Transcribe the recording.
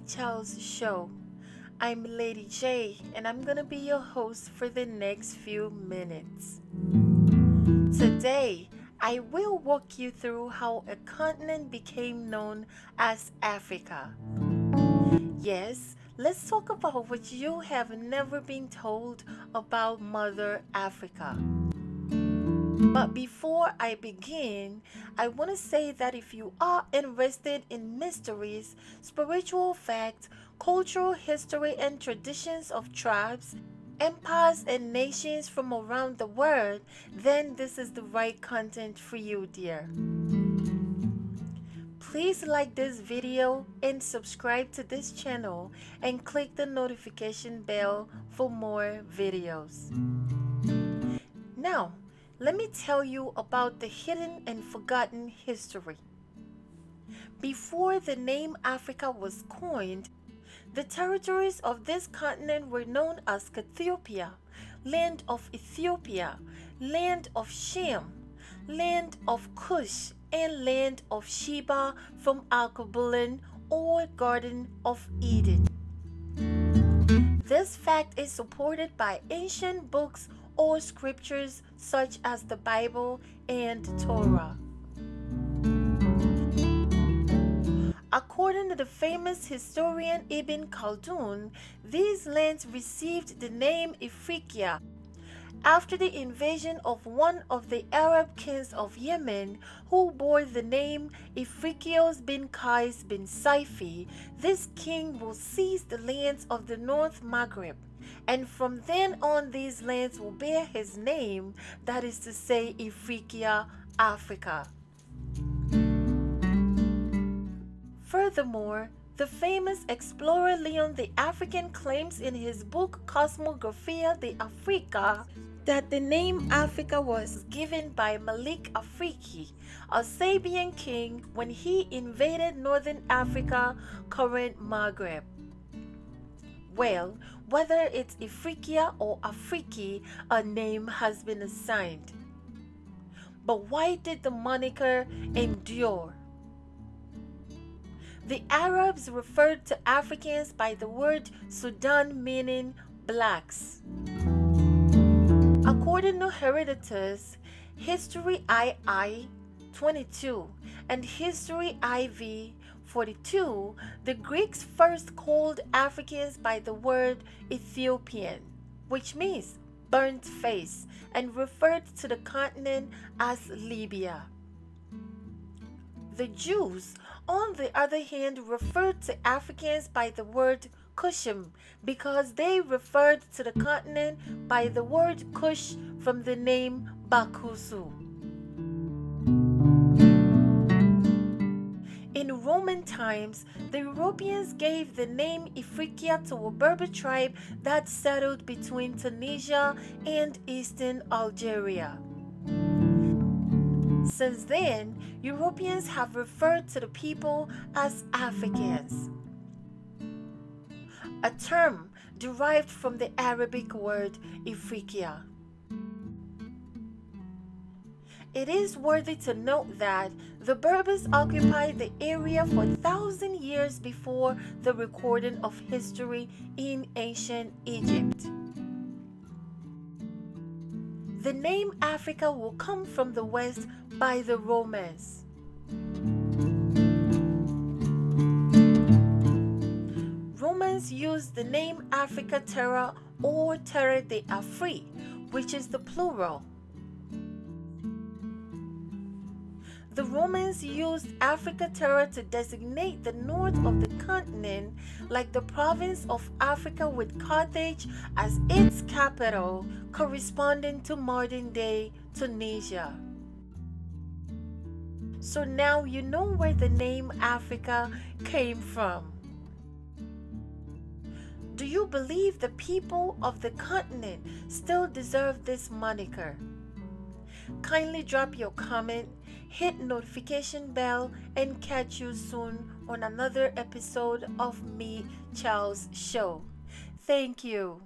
Charles Show. I'm Lady J, and I'm gonna be your host for the next few minutes. Today, I will walk you through how a continent became known as Africa. Yes, let's talk about what you have never been told about Mother Africa. But before I begin, I want to say that if you are interested in mysteries, spiritual facts, cultural history, and traditions of tribes, empires, and nations from around the world, then this is the right content for you, dear. Please like this video and subscribe to this channel and click the notification bell for more videos. Now, let me tell you about the hidden and forgotten history. Before the name Africa was coined, the territories of this continent were known as Ethiopia, land of Ethiopia, land of Shem, land of Cush, and land of Sheba from Alkebulan or Garden of Eden. This fact is supported by ancient books or scriptures such as the Bible and Torah. According to the famous historian Ibn Khaldoun, these lands received the name Ifriqiya after the invasion of one of the Arab kings of Yemen, who bore the name Ifriqos bin Qais bin Saifi. This king will seize the lands of the North Maghreb, and from then on these lands will bear his name, that is to say Ifriqiya, Africa. Furthermore, the famous explorer Leon the African claims in his book Cosmographia de Affrica that the name Africa was given by Malek-Afriki, a Sabean king, when he invaded northern Africa, current Maghreb. Well, whether it's Ifriqiya or Afriki, a name has been assigned. But why did the moniker endure? The Arabs referred to Africans by the word Sudan, meaning blacks. According to Herodotus, History II 22 and History IV 42, the Greeks first called Africans by the word Ethiopian, which means burnt face, and referred to the continent as Libya. The Jews, on the other hand, referred to Africans by the word Kushim because they referred to the continent by the word Kush from the name Bakusu. In Roman times, the Europeans gave the name Ifriqiya to a Berber tribe that settled between Tunisia and eastern Algeria. Since then, Europeans have referred to the people as Africans, a term derived from the Arabic word Ifriqiya. It is worthy to note that the Berbers occupied the area for 1,000 years before the recording of history in ancient Egypt. The name Africa will come from the west by the Romans. Romans used the name Africa Terra or Terra de Affrica, which is the plural. The Romans used Africa Terra to designate the north of the continent, like the province of Africa with Carthage as its capital, corresponding to modern-day Tunisia. So now you know where the name Africa came from. Do you believe the people of the continent still deserve this moniker? Kindly drop your comment, hit notification bell, and catch you soon on another episode of Me, Charles Show. Thank you.